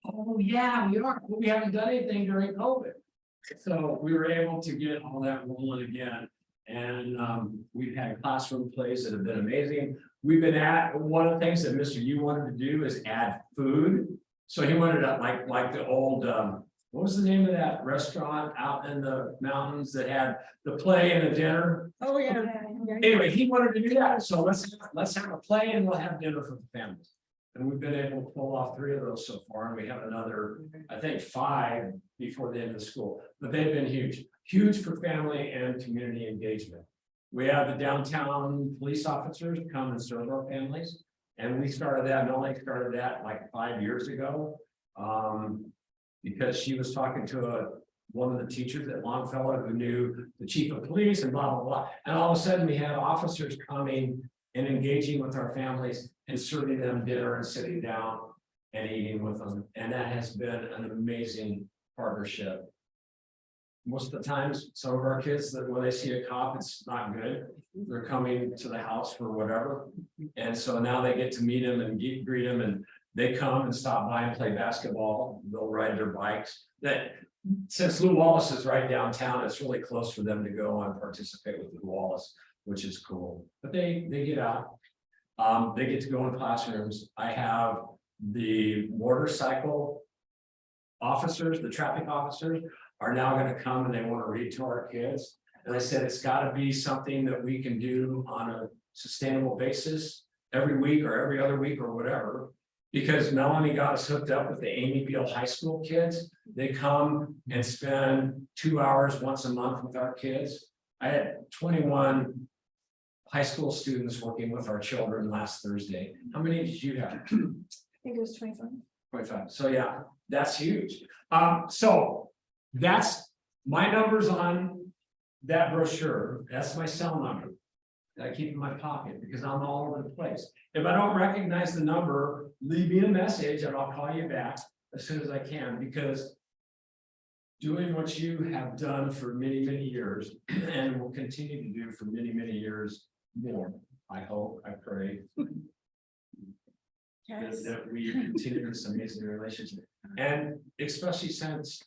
Oh, yeah, we are. But we haven't done anything during COVID. So we were able to get all that rolling again. And we've had classroom plays that have been amazing. We've been at one of the things that Mr. Yu wanted to do is add food. So he wanted to like the old what was the name of that restaurant out in the mountains that had the play and the dinner? Oh, yeah. Anyway, he wanted to do that. So let's have a play and we'll have dinner for the families. And we've been able to pull off 3 of those so far. And we have another, I think 5 before the end of the school, but they've been huge for family and community engagement. We have the downtown police officers come and serve our families. And we started that, Melanie started that like 5 years ago. Because she was talking to one of the teachers at Longfellow who knew the chief of police and blah, blah, blah. And all of a sudden we had officers coming and engaging with our families and serving them dinner and sitting down and eating with them. And that has been an amazing partnership. Most of the times, some of our kids that when they see a cop, it's not good. They're coming to the house for whatever. And so now they get to meet them and greet them, and they come and stop by and play basketball. They'll ride their bikes. That since Lou Wallace is right downtown, it's really close for them to go and participate with Lou Wallace, which is cool. But they get out. They get to go in classrooms. I have the motorcycle officers, the traffic officers are now going to come and they want to read to our kids. And I said, it's got to be something that we can do on a sustainable basis every week or every other week or whatever. Because Melanie got us hooked up with the Amy Beale High School kids. They come and spend 2 hours once a month with our kids. I had 21 high school students working with our children last Thursday. How many did you have? I think it was 25. 25. So yeah, that's huge. So that's my numbers on that brochure. That's my cell number that I keep in my pocket because I'm all over the place. If I don't recognize the number, leave me a message and I'll call you back as soon as I can, because doing what you have done for many, many years and will continue to do for many, many years more, I hope, I pray, that we continue this amazing relationship. And especially since,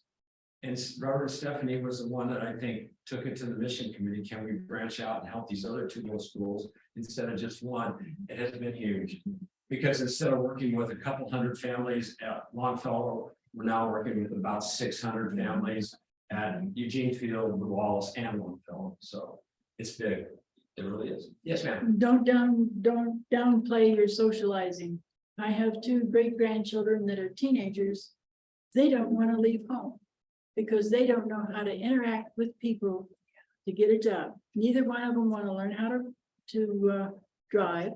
and Robert Stephanie was the one that I think took it to the mission committee. Can we branch out and help these other 2 little schools instead of just one? It has been huge. Because instead of working with a couple hundred families at Longfellow, we're now working with about 600 families at Eugene Field, Wallace, and Longfellow. So it's big. It really is. Yes, ma'am. Don't downplay your socializing. I have 2 great-grandchildren that are teenagers. They don't want to leave home because they don't know how to interact with people to get a job. Neither one of them want to learn how to drive.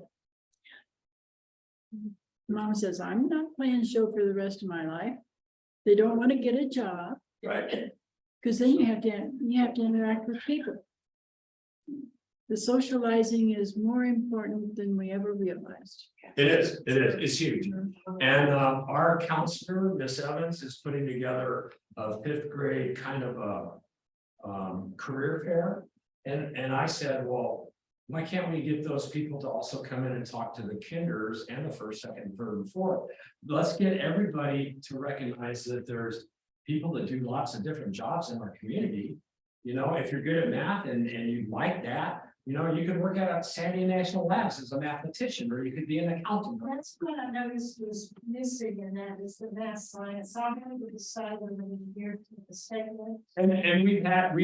Mom says, I'm not playing show for the rest of my life. They don't want to get a job. Right. Because then you have to interact with people. The socializing is more important than we ever realized. It is, it's huge. And our counselor, Miss Evans, is putting together a 5th grade kind of a career fair. And I said, well, why can't we get those people to also come in and talk to the kinders and the 1st, 2nd, 3rd, and 4th? Let's get everybody to recognize that there's people that do lots of different jobs in our community. You know, if you're good at math and you like that, you know, you could work at Sandy National Labs as a mathematician, or you could be an accountant. That's what I noticed was missing in that is the math science. I'm going to decide when I'm here to the statement. And we have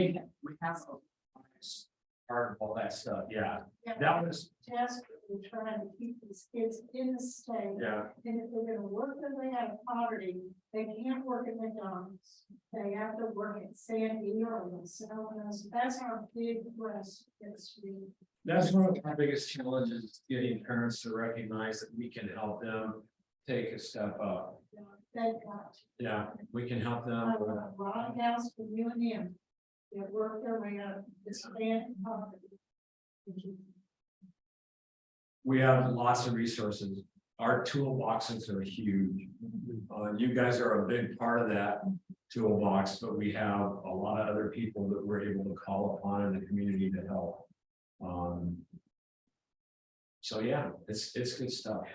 part of all that stuff, yeah, that was, Task, we're trying to keep these kids in the state. yeah. And if they're gonna work their way out of poverty, they can't work at McDonald's. They have to work at Sandy or Selma's. That's our big request. That's one of our biggest challenges, is getting parents to recognize that we can help them take a step up. Thank God. Yeah, we can help them. I want a lot of house for you and him. They work their way out of this band poverty. We have lots of resources. Our toolboxes are huge. You guys are a big part of that toolbox, but we have a lot of other people that we're able to call upon in the community to help. So yeah, it's good stuff.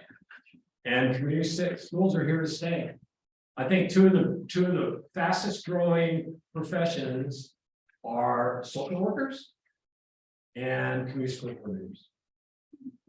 And community schools are here to stay. I think two of the fastest growing professions are social workers and community school coordinators.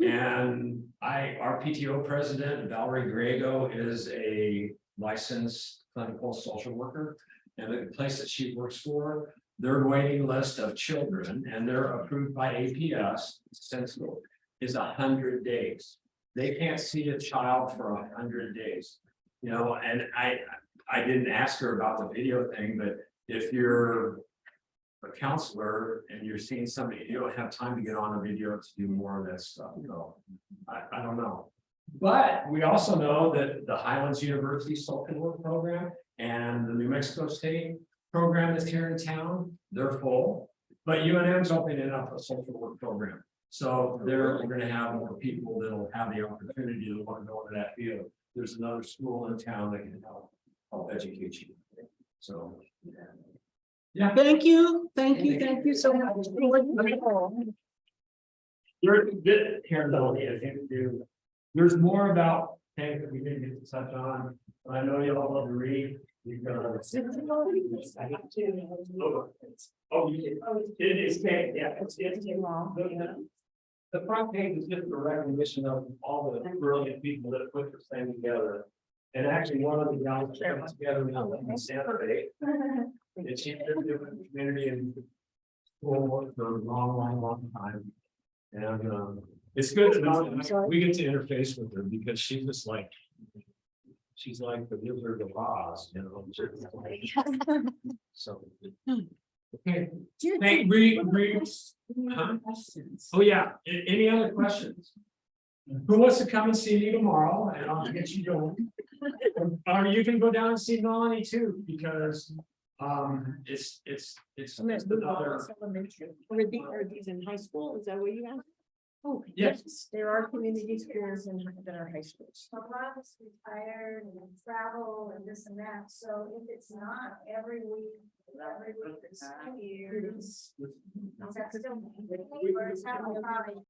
And our PTO president, Valerie Grego, is a licensed clinical social worker. And the place that she works for, their waiting list of children, and they're approved by APS, Sensible, is 100 days. They can't see a child for 100 days. You know, and I didn't ask her about the video thing, but if you're a counselor and you're seeing somebody, you don't have time to get on a video to do more of that stuff, you know. I don't know. But we also know that the Highlands University social work program and the New Mexico State program that's here in town, they're full. But UNM's opening up a social work program. So we're gonna have more people that'll have the opportunity to want to go into that field. There's another school in town that can help educate you. So. Yeah. Thank you so much. There's more about things that we didn't get to touch on, but I know you all love to read. Because. Oh, it is, yeah, it's long. The front page is just a recognition of all the brilliant people that put this thing together. And actually, one of the guys that put it together in Santa Fe. And she's been doing the community and school work for a long time. And it's good to know that we get to interface with her because she's just like, she's like the Wizard of Oz, you know. So. Okay. Oh, yeah. Any other questions? Who wants to come and see me tomorrow? And I'll get you going. Or you can go down and see Melanie too, because it's another. Are these in high school? Is that what you asked? Oh, Yes. There are community schools in our high schools. A lot of us retired and travel and this and that, so if it's not every week it's 2 years. That's still, it's happening probably